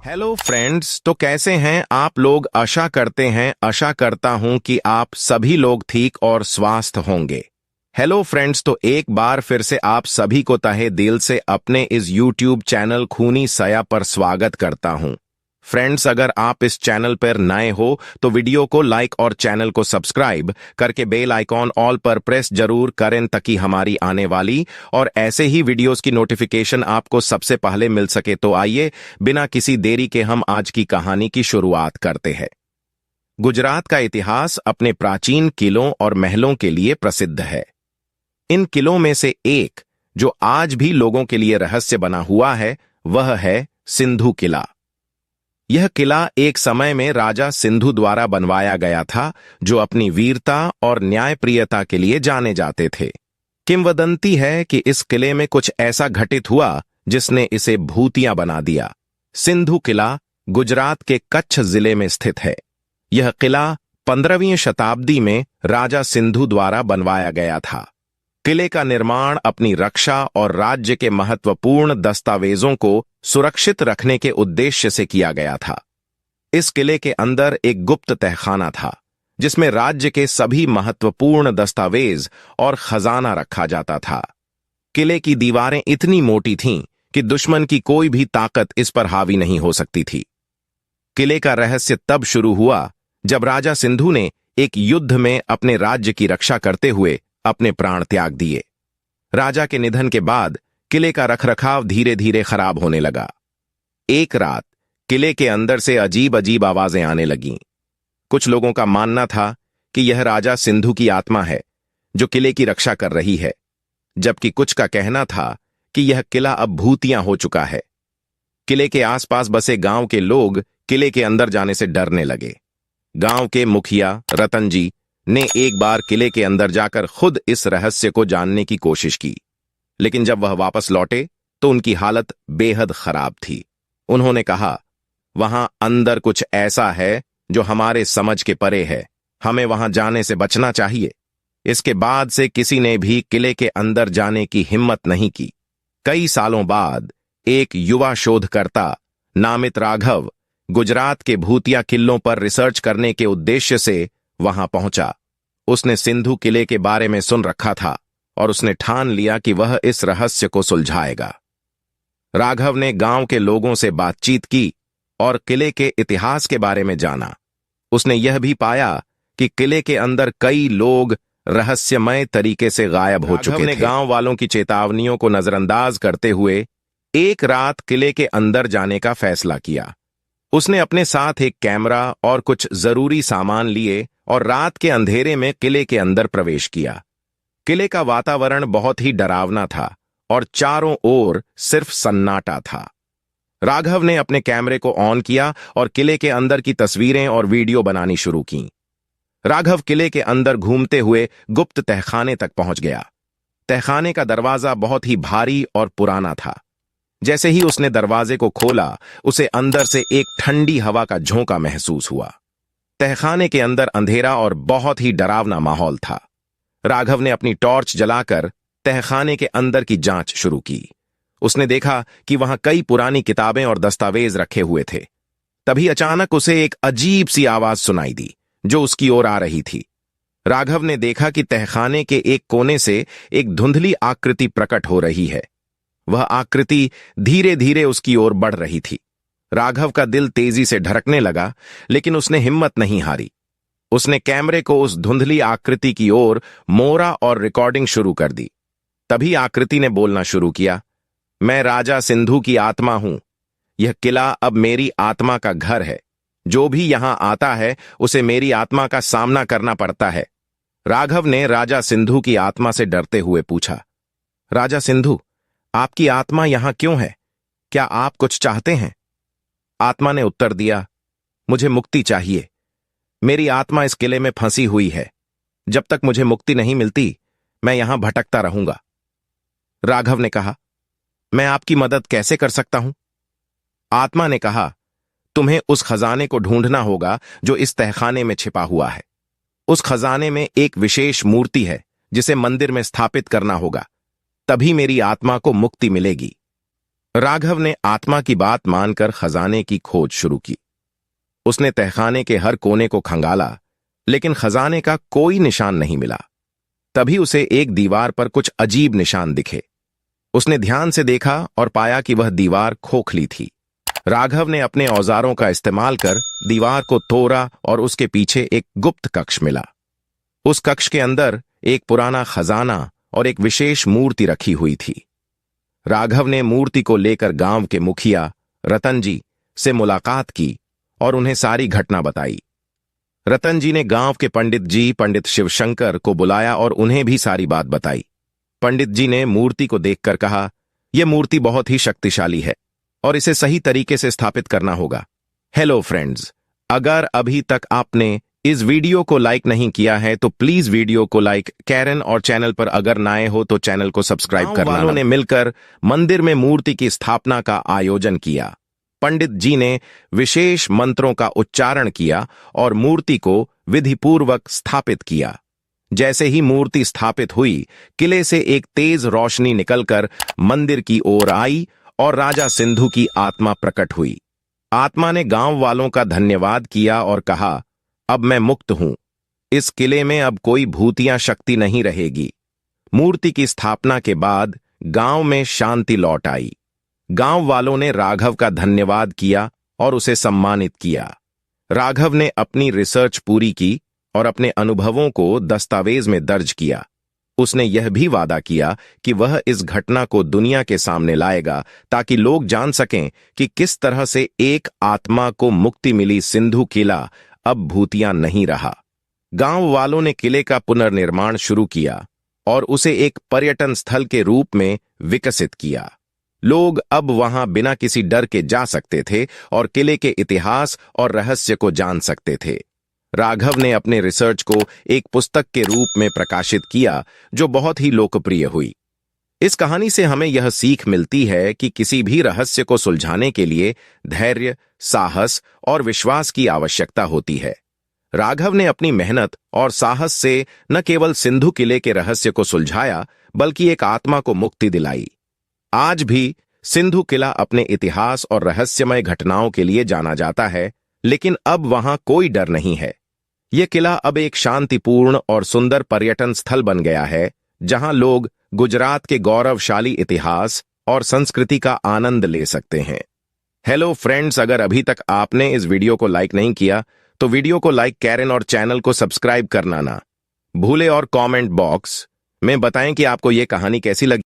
Hello friends, तो कैसे हैं आप लोग। आशा करता हूं कि आप सभी लोग ठीक और स्वस्थ होंगे। हेलो फ्रेंड्स, तो एक बार फिर से आप सभी को तहे दिल से अपने इस यूट्यूब चैनल खूनी सया पर स्वागत करता हूं। फ्रेंड्स, अगर आप इस चैनल पर नए हो तो वीडियो को लाइक और चैनल को सब्सक्राइब करके बेल आइकॉन ऑल पर प्रेस जरूर करें ताकि हमारी आने वाली और ऐसे ही वीडियोस की नोटिफिकेशन आपको सबसे पहले मिल सके। तो आइए बिना किसी देरी के हम आज की कहानी की शुरुआत करते हैं। गुजरात का इतिहास अपने प्राचीन किलों और महलों के लिए प्रसिद्ध है। इन किलों में से एक जो आज भी लोगों के लिए रहस्य बना हुआ है वह है सिंधु किला। यह किला एक समय में राजा सिंधु द्वारा बनवाया गया था, जो अपनी वीरता और न्यायप्रियता के लिए जाने जाते थे। किंवदंती है कि इस किले में कुछ ऐसा घटित हुआ जिसने इसे भूतिया बना दिया। सिंधु किला गुजरात के कच्छ जिले में स्थित है। यह किला 15वीं शताब्दी में राजा सिंधु द्वारा बनवाया गया था। किले का निर्माण अपनी रक्षा और राज्य के महत्वपूर्ण दस्तावेजों को सुरक्षित रखने के उद्देश्य से किया गया था। इस किले के अंदर एक गुप्त तहखाना था जिसमें राज्य के सभी महत्वपूर्ण दस्तावेज और खजाना रखा जाता था। किले की दीवारें इतनी मोटी थीं कि दुश्मन की कोई भी ताकत इस पर हावी नहीं हो सकती थी। किले का रहस्य तब शुरू हुआ जब राजा सिंधु ने एक युद्ध में अपने राज्य की रक्षा करते हुए अपने प्राण त्याग दिए। राजा के निधन के बाद किले का रखरखाव धीरे धीरे खराब होने लगा। एक रात किले के अंदर से अजीब अजीब आवाजें आने लगीं। कुछ लोगों का मानना था कि यह राजा सिंधु की आत्मा है जो किले की रक्षा कर रही है, जबकि कुछ का कहना था कि यह किला अब भूतिया हो चुका है। किले के आसपास बसे गांव के लोग किले के अंदर जाने से डरने लगे। गांव के मुखिया रतन जी ने एक बार किले के अंदर जाकर खुद इस रहस्य को जानने की कोशिश की, लेकिन जब वह वापस लौटे तो उनकी हालत बेहद खराब थी। उन्होंने कहा, वहां अंदर कुछ ऐसा है जो हमारे समझ के परे है, हमें वहां जाने से बचना चाहिए। इसके बाद से किसी ने भी किले के अंदर जाने की हिम्मत नहीं की। कई सालों बाद एक युवा शोधकर्ता नामित राघव गुजरात के भूतिया किलों पर रिसर्च करने के उद्देश्य से वहां पहुंचा। उसने सिंधु किले के बारे में सुन रखा था और उसने ठान लिया कि वह इस रहस्य को सुलझाएगा। राघव ने गांव के लोगों से बातचीत की और किले के इतिहास के बारे में जाना। उसने यह भी पाया कि किले के अंदर कई लोग रहस्यमय तरीके से गायब हो चुके थे। ने गांव वालों की चेतावनियों को नजरअंदाज करते हुए एक रात किले के अंदर जाने का फैसला किया। उसने अपने साथ एक कैमरा और कुछ जरूरी सामान लिए और रात के अंधेरे में किले के अंदर प्रवेश किया। किले का वातावरण बहुत ही डरावना था और चारों ओर सिर्फ सन्नाटा था। राघव ने अपने कैमरे को ऑन किया और किले के अंदर की तस्वीरें और वीडियो बनानी शुरू की। राघव किले के अंदर घूमते हुए गुप्त तहखाने तक पहुंच गया। तहखाने का दरवाजा बहुत ही भारी और पुराना था। जैसे ही उसने दरवाजे को खोला, उसे अंदर से एक ठंडी हवा का झोंका महसूस हुआ। तहखाने के अंदर अंधेरा और बहुत ही डरावना माहौल था। राघव ने अपनी टॉर्च जलाकर तहखाने के अंदर की जांच शुरू की। उसने देखा कि वहां कई पुरानी किताबें और दस्तावेज रखे हुए थे। तभी अचानक उसे एक अजीब सी आवाज सुनाई दी जो उसकी ओर आ रही थी। राघव ने देखा कि तहखाने के एक कोने से एक धुंधली आकृति प्रकट हो रही है। वह आकृति धीरे धीरे उसकी ओर बढ़ रही थी। राघव का दिल तेजी से धड़कने लगा, लेकिन उसने हिम्मत नहीं हारी। उसने कैमरे को उस धुंधली आकृति की ओर मोड़ा और रिकॉर्डिंग शुरू कर दी। तभी आकृति ने बोलना शुरू किया, मैं राजा सिंधु की आत्मा हूं। यह किला अब मेरी आत्मा का घर है। जो भी यहां आता है उसे मेरी आत्मा का सामना करना पड़ता है। राघव ने राजा सिंधु की आत्मा से डरते हुए पूछा, राजा सिंधु, आपकी आत्मा यहां क्यों है? क्या आप कुछ चाहते हैं? आत्मा ने उत्तर दिया, मुझे मुक्ति चाहिए। मेरी आत्मा इस किले में फंसी हुई है। जब तक मुझे मुक्ति नहीं मिलती मैं यहां भटकता रहूंगा। राघव ने कहा, मैं आपकी मदद कैसे कर सकता हूं? आत्मा ने कहा, तुम्हें उस खजाने को ढूंढना होगा जो इस तहखाने में छिपा हुआ है। उस खजाने में एक विशेष मूर्ति है जिसे मंदिर में स्थापित करना होगा, तभी मेरी आत्मा को मुक्ति मिलेगी। राघव ने आत्मा की बात मानकर खजाने की खोज शुरू की। उसने तहखाने के हर कोने को खंगाला, लेकिन खजाने का कोई निशान नहीं मिला। तभी उसे एक दीवार पर कुछ अजीब निशान दिखे। उसने ध्यान से देखा और पाया कि वह दीवार खोखली थी। राघव ने अपने औजारों का इस्तेमाल कर दीवार को तोड़ा और उसके पीछे एक गुप्त कक्ष मिला। उस कक्ष के अंदर एक पुराना खजाना और एक विशेष मूर्ति रखी हुई थी। राघव ने मूर्ति को लेकर गांव के मुखिया रतन जी से मुलाकात की और उन्हें सारी घटना बताई। रतन जी ने गांव के पंडित शिवशंकर को बुलाया और उन्हें भी सारी बात बताई। पंडित जी ने मूर्ति को देखकर कहा, यह मूर्ति बहुत ही शक्तिशाली है और इसे सही तरीके से स्थापित करना होगा। हेलो फ्रेंड्स, अगर अभी तक आपने इस वीडियो को लाइक नहीं किया है तो प्लीज वीडियो को लाइक करें और चैनल पर अगर नए हो तो चैनल को सब्सक्राइब करना। वालों ने मिलकर मंदिर में मूर्ति की स्थापना का आयोजन किया। पंडित जी ने विशेष मंत्रों का उच्चारण किया और मूर्ति को विधिपूर्वक स्थापित किया। जैसे ही मूर्ति स्थापित हुई, किले से एक तेज रोशनी निकलकर मंदिर की ओर आई और राजा सिंधु की आत्मा प्रकट हुई। आत्मा ने गांव वालों का धन्यवाद किया और कहा, अब मैं मुक्त हूं। इस किले में अब कोई भूतिया शक्ति नहीं रहेगी। मूर्ति की स्थापना के बाद गांव में शांति लौट आई। गांव वालों ने राघव का धन्यवाद किया और उसे सम्मानित किया। राघव ने अपनी रिसर्च पूरी की और अपने अनुभवों को दस्तावेज में दर्ज किया। उसने यह भी वादा किया कि वह इस घटना को दुनिया के सामने लाएगा ताकि लोग जान सकें कि किस तरह से एक आत्मा को मुक्ति मिली। सिंधु किला अब भूतिया नहीं रहा। गांव वालों ने किले का पुनर्निर्माण शुरू किया और उसे एक पर्यटन स्थल के रूप में विकसित किया। लोग अब वहां बिना किसी डर के जा सकते थे और किले के इतिहास और रहस्य को जान सकते थे। राघव ने अपने रिसर्च को एक पुस्तक के रूप में प्रकाशित किया जो बहुत ही लोकप्रिय हुई। इस कहानी से हमें यह सीख मिलती है कि किसी भी रहस्य को सुलझाने के लिए धैर्य, साहस और विश्वास की आवश्यकता होती है। राघव ने अपनी मेहनत और साहस से न केवल सिंधु किले के रहस्य को सुलझाया बल्कि एक आत्मा को मुक्ति दिलाई। आज भी सिंधु किला अपने इतिहास और रहस्यमय घटनाओं के लिए जाना जाता है, लेकिन अब वहां कोई डर नहीं है। यह किला अब एक शांतिपूर्ण और सुंदर पर्यटन स्थल बन गया है जहां लोग गुजरात के गौरवशाली इतिहास और संस्कृति का आनंद ले सकते हैं। हेलो फ्रेंड्स, अगर अभी तक आपने इस वीडियो को लाइक नहीं किया तो वीडियो को लाइक करें और चैनल को सब्सक्राइब करना ना भूले और कमेंट बॉक्स में बताएं कि आपको यह कहानी कैसी लगी।